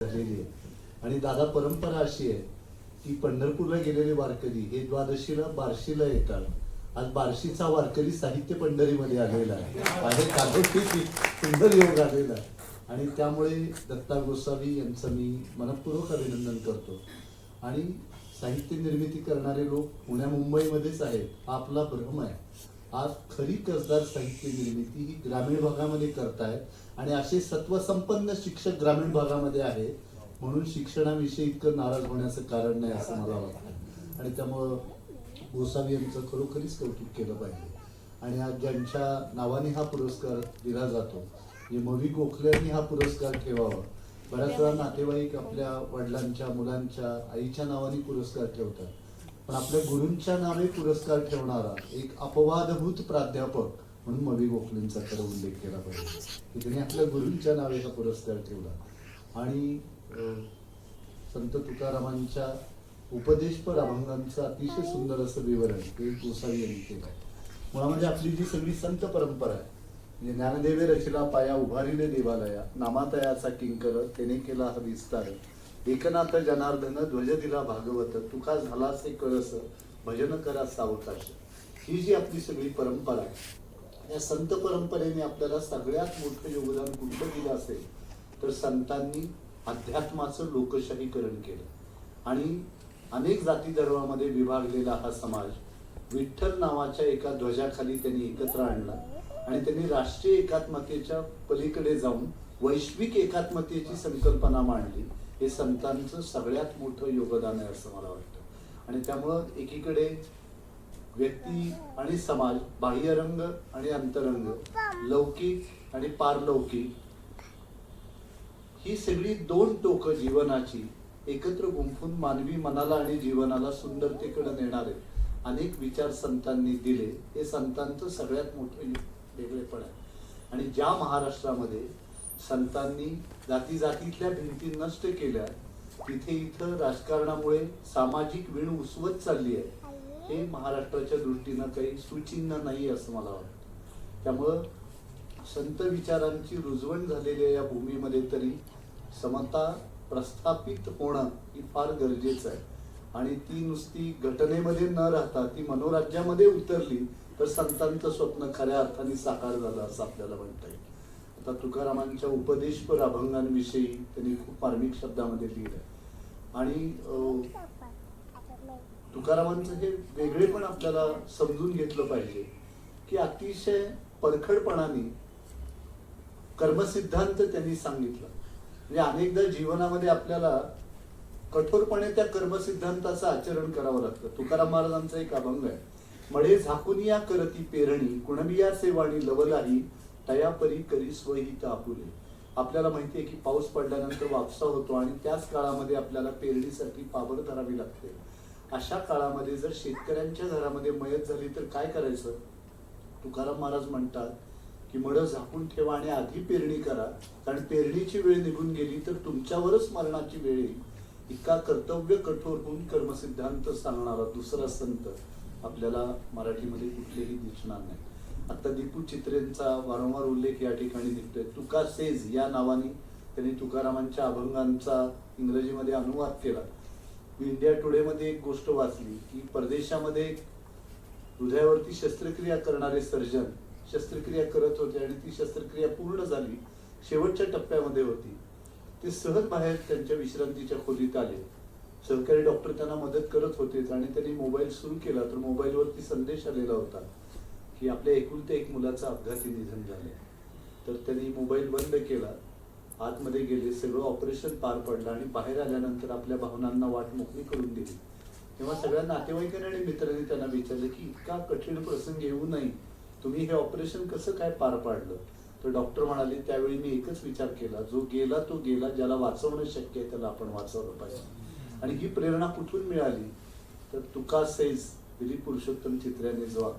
झालेली आहे. आणि दादा परंपरा अशी आहे की पंढरपूरला गेलेले वारकरी हे द्वादशीला बार्शीला येतात. आज बार्शीचा वारकरी साहित्य पंढरीमध्ये आलेला आहे. काठोटी सुंदर योग आलेला आहे. आणि त्यामुळे दत्ता गोसावी यांचं मी मनपूर्वक अभिनंदन करतो. आणि साहित्य निर्मिती करणारे लोक पुण्या मुंबईमध्येच आहेत हा आपला भ्रम आहे. आज खरी कसदार साहित्य निर्मिती ही ग्रामीण भागामध्ये करतायत आणि असे सत्वसंपन्न शिक्षक ग्रामीण भागामध्ये आहेत. म्हणून शिक्षणाविषयी इतकं नाराज होण्याचं कारण नाही असं मला वाटतं. आणि त्यामुळं गोसावी यांचं खरोखरीच कौतुक केलं पाहिजे. आणि आज ज्यांच्या नावाने हा पुरस्कार दिला जातो म्हणजे मवी गोखलेंनी हा पुरस्कार ठेवावा. बऱ्याच वेळा नातेवाईक आपल्या वडिलांच्या मुलांच्या आईच्या नावाने पुरस्कार ठेवतात. पण आपल्या गुरूंच्या नावे पुरस्कार ठेवणारा एक अपवादभूत प्राध्यापक म्हणून मवी गोखलेंचा तर उल्लेख केला पाहिजे की त्यांनी आपल्या गुरूंच्या नावे हा पुरस्कार ठेवला. आणि संत तुकारामांच्या उपदेशपर अभंगांचं अतिशय सुंदर असं विवरण हे गोसावी यांनी केलं. मुळात म्हणजे आपली जी सगळी संत परंपरा आहे म्हणजे ज्ञानदेवे रचिला पाया उभारिले देवालया नामातयाचा किंकर तेने केला हा विस्तार एकनाथ जनार्दन ध्वज दिला भागवत तुका झाला से कळस भजन करा सावकाश. ही जी आपली सगळी परंपरा आहे या संत परंपरेने आपल्याला सगळ्यात मोठं योगदान कुठलं दिलं असेल तर संतांनी अध्यात्माचं लोकशाहीकरण केलं. आणि अनेक जाती धर्मामध्ये विभागलेला हा समाज विठ्ठल नावाच्या एका ध्वजाखाली त्यांनी एकत्र आणला. आणि त्यांनी राष्ट्रीय एकात्मतेच्या पलीकडे जाऊन वैश्विक एकात्मतेची संकल्पना मांडली. हे संतांचं सगळ्यात मोठं योगदान आहे असं मला वाटतं. आणि त्यामुळं एकीकडे व्यक्ती आणि समाज बाह्यरंग आणि अंतरंग लौकिक आणि पारलौकिक ही सगळी दोन टोकं जीवनाची एकत्र गुंफून मानवी मनाला आणि जीवनाला सुंदरतेकडे नेणारे अनेक विचार संतांनी दिले. हे संतांचं सगळ्यात मोठं वेगळेपण आहे. आणि ज्या महाराष्ट्रामध्ये संतांनी जाती जातीतल्या भिंती नष्ट केल्या तिथे इथं राजकारणामुळे सामाजिक वीण उसवत चालली आहे हे महाराष्ट्राच्या दृष्टीनं काही सुचिन्ह नाही असं मला वाटतं. त्यामुळं संत विचारांची रुजवण झालेल्या या भूमीमध्ये तरी समता प्रस्थापित होणं ही फार गरजेचं आहे. आणि ती नुसती घटनेमध्ये न राहता ती मनोराज्यामध्ये उतरली तर संतांचं स्वप्न खऱ्या अर्थाने साकार झालं असं आपल्याला म्हणता येईल. आता तुकारामांच्या उपदेशपर अभंगांविषयी त्यांनी खूप मार्मिक शब्दामध्ये लिहिलंय. आणि तुकारामांचं हे वेगळेपण आपल्याला समजून घेतलं पाहिजे की अतिशय परखडपणाने कर्मसिद्धांत त्यांनी सांगितला. म्हणजे अनेकदा जीवनामध्ये आपल्याला कठोरपणे त्या कर्मसिद्धांताचं आचरण करावं लागतं. तुकाराम महाराजांचा एक अभंग आहे मढे झाकुनिया करती पेरणी कुणबिया सेवाणी लवलाही तयापरी करी स्वहित आपुले. आपल्याला माहितीये की पाऊस पडल्यानंतर वापसा होतो आणि त्याच काळामध्ये आपल्याला पेरणीसाठी पाबर धरावी लागते. अशा काळामध्ये जर शेतकऱ्यांच्या घरामध्ये मयत झाली तर काय करायचं. तुकाराम महाराज म्हणतात की मढं झाकून ठेवा आणि आधी पेरणी करा कारण पेरणीची वेळ निघून गेली तर तुमच्यावरच मरणाची वेळ येईल. इतका कर्तव्य कठोर होऊन कर्मसिद्धांत सांगणारा दुसरा संत आपल्याला मराठीमध्ये कुठलेही दिसणार नाही. आता दीपू चित्रेंचा वारंवार उल्लेख या ठिकाणी दिसतोय. तुका सेज या नावाने त्यांनी तुकारामांच्या अभंगांचा इंग्रजीमध्ये अनुवाद केला. इंडिया टुडे मध्ये एक गोष्ट वाचली की परदेशामध्ये हृदयावरती शस्त्रक्रिया करणारे सर्जन शस्त्रक्रिया करत होते आणि ती शस्त्रक्रिया पूर्ण झाली शेवटच्या टप्प्यामध्ये होती. ते सहज बाहेर त्यांच्या विश्रांतीच्या खोलीत आले. सहकारी डॉक्टर त्यांना मदत करत होते आणि त्यांनी मोबाईल सुरू केला तर मोबाईलवरती संदेश आलेला होता की आपल्या एकुलत्या एक मुलाचं अपघाती निधन झाले. तर त्यांनी मोबाईल बंद केला आतमध्ये गेले सगळं ऑपरेशन पार पडलं आणि बाहेर आल्यानंतर आपल्या भावनांना वाट मोकळी करून दिली. तेव्हा सगळ्या नातेवाईकांनी आणि मित्रांनी त्यांना विचारलं की इतका कठीण प्रसंग येऊ नये तुम्ही हे ऑपरेशन कसं काय पार पाडलं. तर डॉक्टर म्हणाले त्यावेळी मी एकच विचार केला जो गेला तो गेला ज्याला वाचवणं शक्य आहे त्याला आपण वाचवलं पाहिजे. आणि ही प्रेरणा कुठून मिळाली तर तुका सेज दिलीप पुरुषोत्तम चित्र्याने जो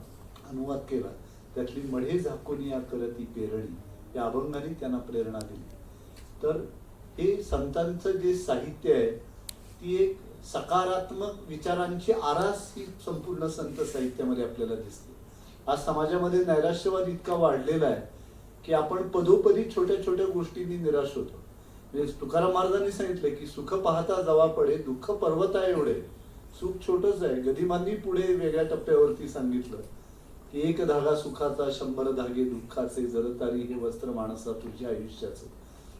अनुवाद केला त्यातली मढे झाकुनिया करती पेरणी या अभंगाने त्यांना प्रेरणा दिली. तर हे संतांचं जे साहित्य आहे ती एक सकारात्मक विचारांची आरास ही संपूर्ण संत साहित्यामध्ये आपल्याला दिसते. आज समाजामध्ये नैराश्यवाद इतका वाढलेला आहे की आपण पदोपदी छोट्या छोट्या गोष्टींनी निराश होतो. म्हणजे तुकाराम महाराजांनी सांगितलं की सुख पाहता जवा पडे दुःख पर्वता एवढे. सुख छोटच आहे. गदिमांनी पुढे वेगळ्या टप्प्यावरती सांगितलं की एक धागा सुखाचा 100 धागे दुःखाचे जरतारी हे वस्त्र माणसा तुझ्या आयुष्याचं.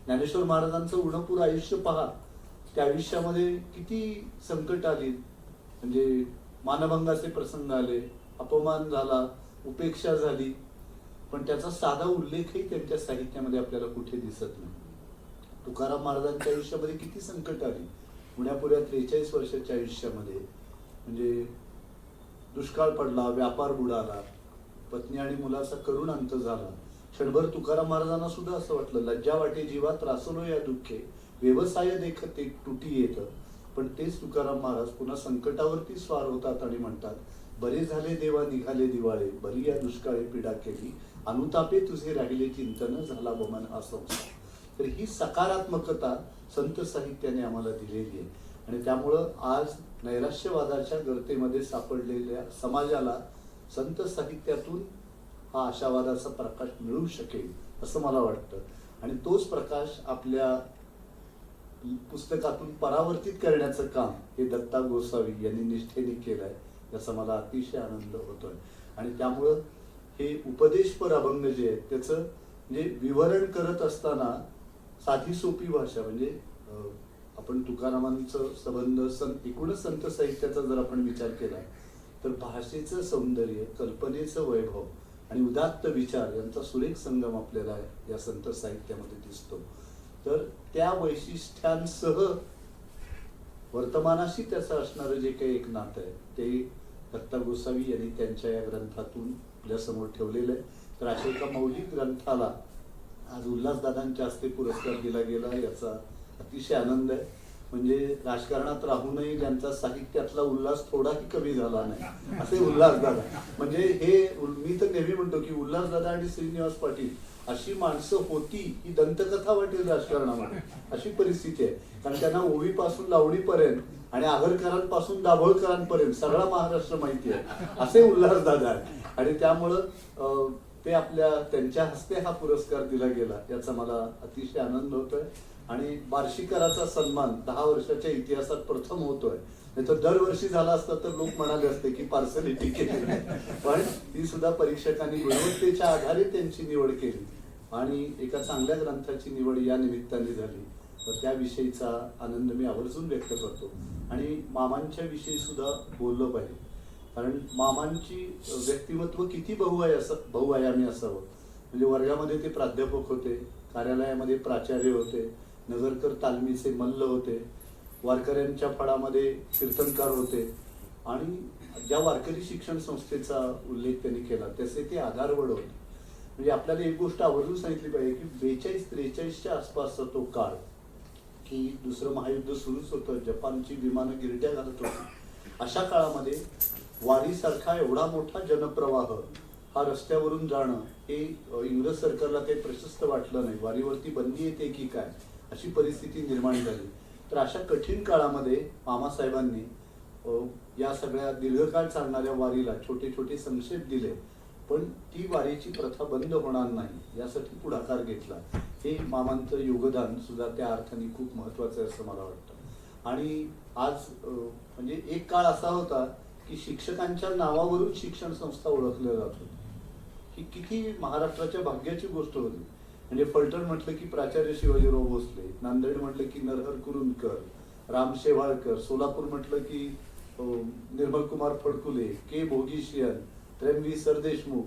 ज्ञानेश्वर महाराजांचं उणपूर आयुष्य पहा. त्या आयुष्यामध्ये किती संकट आली, म्हणजे मानभंगाचे प्रसंग आले, अपमान झाला, उपेक्षा झाली, पण त्याचा साधा उल्लेखही त्यांच्या साहित्यामध्ये आपल्याला कुठे दिसत नाही. तुकाराम महाराजांच्या आयुष्यामध्ये किती संकट आली. पुण्यापुऱ्या 43 वर्षाच्या आयुष्यामध्ये म्हणजे दुष्काळ पडला, व्यापार बुडाला, पत्नी आणि मुलाचा करुण अंत झाला. क्षणभर तुकाराम महाराजांना सुद्धा असं वाटलं, लज्जा वाटे जीवा त्रासलो या दुःखे व्यवसाय देखते तुटी येत. पण तेच तुकाराम महाराज पुन्हा संकटावरती स्वार होतात आणि म्हणतात, बरे झाले देवा निघाले दिवाळे, बरी या दुष्काळी पीडा केली, अनुतापे तुझे राहिले चिंतन, झाला वमन हा संसार. तर ही सकारात्मकता संत साहित्याने आम्हाला दिलेली आहे. आणि त्यामुळं आज नैराश्यवादाच्या गर्तेमध्ये सापडलेल्या समाजाला संत साहित्यातून हा आशावादाचा प्रकाश मिळू शकेल असं मला वाटतं. आणि तोच प्रकाश आपल्या पुस्तकातून परावर्तित करण्याचं काम हे दत्ता गोसावी यांनी निष्ठेने केलंय, याचा मला अतिशय आनंद होतोय. आणि त्यामुळं हे उपदेशपर अभंग जे आहेत त्याचं म्हणजे विवरण करत असताना साधी सोपी भाषा, म्हणजे आपण तुकारामांचं संबंध एकूणच संत साहित्याचा जर आपण विचार केला तर भाषेचं सौंदर्य, कल्पनेचं वैभव आणि उदात्त विचार यांचा सुरेख संगम आपल्याला या संत साहित्यामध्ये दिसतो. तर त्या वैशिष्ट्यांसह वर्तमानाशी त्याचं असणारं जे काही एक नातं आहे ते दत्ता गोसावी यांनी त्यांच्या या ग्रंथातून आपल्यासमोर ठेवलेलं आहे. तर अशा एका मौलिक ग्रंथाला आज उल्हासदादांच्या हस्ते पुरस्कार दिला गेला, याचा अतिशय आनंद आहे. म्हणजे राजकारणात राहूनही त्यांचा साहित्यातला उल्हास थोडाही कमी झाला नाही असे उल्हासदादा. म्हणजे हे मी तर नेहमी म्हणतो की उल्हासदादा आणि श्रीनिवास पाटील अशी माणसं होती ही दंतकथा वाटेल राजकारणामध्ये, अशी परिस्थिती आहे. कारण त्यांना ओवीपासून लावणीपर्यंत आणि आगरकरांपासून दाभोळकरांपर्यंत सगळा महाराष्ट्र माहिती आहे असे उल्हासदादा आहे. आणि त्यामुळं ते त्यांच्या हस्ते हा पुरस्कार दिला गेला याचा मला अतिशय आनंद होतोय. आणि बार्शीकराचा सन्मान 10 वर्षाच्या इतिहासात प्रथम होतोय. नाही तर दरवर्षी झाला असता तर लोक म्हणाले असते की पार्सलिटी केली नाही, पण ती सुद्धा परीक्षकांनी गुणवत्तेच्या आधारे त्यांची निवड केली आणि एका चांगल्या ग्रंथाची निवड या निमित्ताने झाली. तर त्याविषयीचा आनंद मी आवर्जून व्यक्त करतो. आणि मामांच्या विषयी सुद्धा बोललं पाहिजे, कारण मामांची व्यक्तिमत्व किती बहुआयामी असावं. म्हणजे वर्गामध्ये ते प्राध्यापक होते, कार्यालयामध्ये प्राचार्य होते, नगरकर तालमीचे मल्ल होते, वारकऱ्यांच्या फळामध्ये कीर्तनकार होते आणि ज्या वारकरी शिक्षण संस्थेचा उल्लेख त्यांनी केला त्याचे ते आधारवड होते. म्हणजे आपल्याला एक गोष्ट आवर्जून सांगितली पाहिजे की 42-43च्या आसपासचा तो काळ की दुसरं महायुद्ध सुरूच होतं, जपानची विमानं गिरट्या घालत होती. अशा काळामध्ये वारीसारखा एवढा मोठा जनप्रवाह हा रस्त्यावरून जाणं हे इंग्रज सरकारला काही प्रशस्त वाटलं नाही. वारीवरती बंदी येते की काय अशी परिस्थिती निर्माण झाली. तर अशा कठीण काळामध्ये मामासाहेबांनी या सगळ्या दीर्घकाळ चालणाऱ्या वारीला छोटे छोटे संक्षेप दिले, पण ती वारीची प्रथा बंद होणार नाही यासाठी पुढाकार घेतला. हे मामांचं योगदान सुद्धा त्या अर्थाने खूप महत्वाचं आहे असं मला वाटतं. आणि आज म्हणजे एक काळ असा होता की शिक्षकांच्या नावावरून शिक्षण संस्था ओळखल्या जात होती. ही किती महाराष्ट्राच्या भाग्याची गोष्ट होती. म्हणजे फलटण म्हटलं की प्राचार्य शिवाजीराव भोसले, नांदेड म्हटलं की नरहर कुरुंदकर, राम शेवाळकर, सोलापूर म्हटलं की निर्मलकुमार फडकुले, के भोगीशियन, त्र्यंबी सरदेशमुख,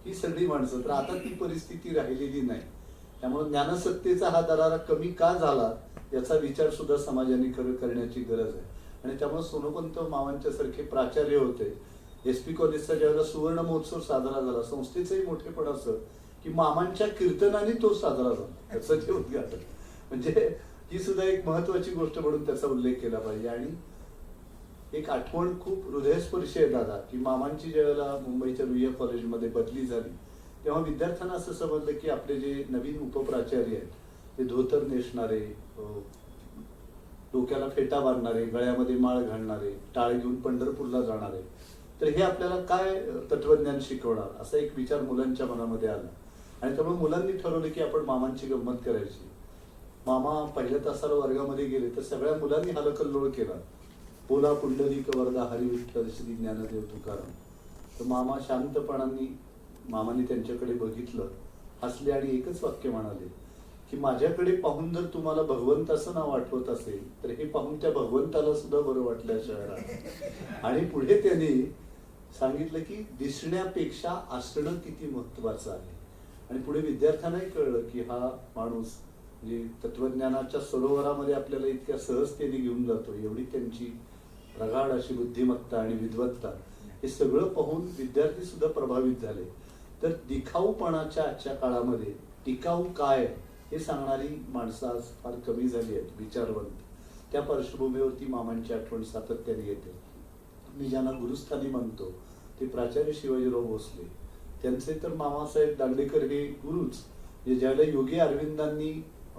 ही सगळी माणसं. तर आता ती परिस्थिती राहिलेली नाही. त्यामुळे ज्ञानसत्तेचा हा दरारा कमी का झाला याचा विचार सुद्धा समाजाने करण्याची गरज आहे. आणि त्यामुळे सोनोपंत मामांच्या सारखे प्राचार्य होते. SP कॉलेजचा ज्यावेळेला सुवर्ण महोत्सव साजरा झाला, संस्थेचंही मोठेपण असं की मामांच्या कीर्तनाने तो साजरा झाला, त्याचं ते उद्घाटन. म्हणजे ही सुद्धा एक महत्वाची गोष्ट म्हणून त्याचा उल्लेख केला पाहिजे. आणि एक आठवण खूप हृदयस्पर्शी आहे दादा की मामांची ज्यावेळेला मुंबईच्या रुईया कॉलेजमध्ये बदली झाली तेव्हा विद्यार्थ्यांना असं समजलं की आपले जे नवीन उपप्राचार्य आहेत ते धोतर नेसणारे, डोक्याला फेटा बांधणारे, गळ्यामध्ये माळ घालणारे, टाळ घेऊन पंढरपूरला जाणारे, तर हे आपल्याला काय तत्वज्ञान शिकवणार असा एक विचार मुलांच्या मनामध्ये आला. आणि त्यामुळे मुलांनी ठरवलं की आपण मामांची गंमत करायची. मामा पहिल्या तासाला वर्गामध्ये गेले तर सगळ्या मुलांनी हलकल्लोळ केला. बोला पुंडलिक वरदा हरी विठ्ठल श्री ज्ञानदेव तुकाराम. तर मामा शांतपणाने मामाने त्यांच्याकडे बघितलं, हसले आणि एकच वाक्य म्हणाले की माझ्याकडे पाहून जर तुम्हाला भगवंताचं नाव आठवत असेल तर हे पाहून त्या भगवंताला सुद्धा बरं वाटल्याशिवाय राहणार. आणि पुढे त्यांनी सांगितलं की दिसण्यापेक्षा असणं किती महत्वाचं आहे. आणि पुढे विद्यार्थ्यांनाही कळलं की हा माणूस म्हणजे तत्वज्ञानाच्या सरोवरामध्ये आपल्याला इतक्या सहजतेने घेऊन जातो, एवढी त्यांची प्रगाढ अशी बुद्धिमत्ता आणि विद्वत्ता, हे सगळं पाहून विद्यार्थी सुद्धा प्रभावित झाले. तर दिखाऊपणाच्या आजच्या काळामध्ये टिकाऊ काय हे सांगणारी माणसं आज फार कमी झाली आहेत, विचारवंत. त्या पार्श्वभूमीवरती मामांची आठवण सातत्याने येते. मी ज्यांना गुरुस्थानी म्हणतो ते प्राचार्य शिवाजीराव भोसले. त्यांचे तर मामासाहेब दांडेकर हे गुरुच. ज्याला योगी अरविंदांनी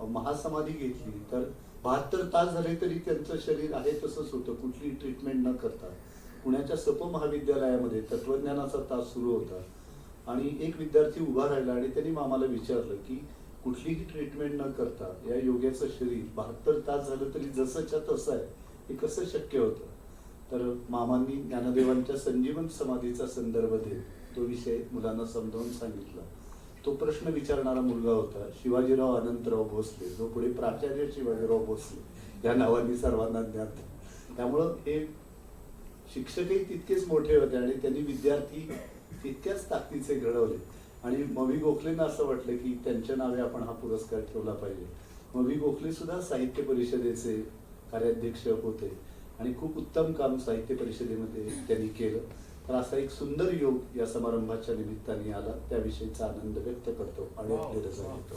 महासमाधी घेतली तर 72 तास झाले तरी त्यांचं शरीर आहे तसंच होतं, कुठली ट्रीटमेंट न करता. पुण्याच्या सप महाविद्यालयामध्ये तत्वज्ञानाचा तास सुरू होता आणि एक विद्यार्थी उभा राहिला आणि त्यांनी मामाला विचारलं की कुठलीही ट्रीटमेंट न करता या योग्याचं शरीर 72 तास झालं तरी जसंच्या तसं आहे, हे कसं शक्य होतं. तर मामांनी ज्ञानदेवांच्या संजीवन समाधीचा संदर्भ देत तो विषय मुलांना समजावून सांगितला. तो प्रश्न विचारणारा मुलगा होता शिवाजीराव अनंतराव भोसले, जो पुढे प्राचार्य शिवाजीराव भोसले या नावाने सर्वांना ज्ञात. त्यामुळं हे शिक्षकही तितकेच मोठे होते आणि त्यांनी विद्यार्थी तितक्याच ताकदीचे घडवले. आणि मवी गोखलेंना असं वाटलं की त्यांच्या नावे आपण हा पुरस्कार ठेवला पाहिजे. मवी गोखले सुद्धा साहित्य परिषदेचे कार्याध्यक्ष होते आणि खूप उत्तम काम साहित्य परिषदेमध्ये त्यांनी केलं. तर असा एक सुंदर योग या समारंभाच्या निमित्ताने आला, त्याविषयीचा आनंद व्यक्त करतो आणि आपली रजा घेतो.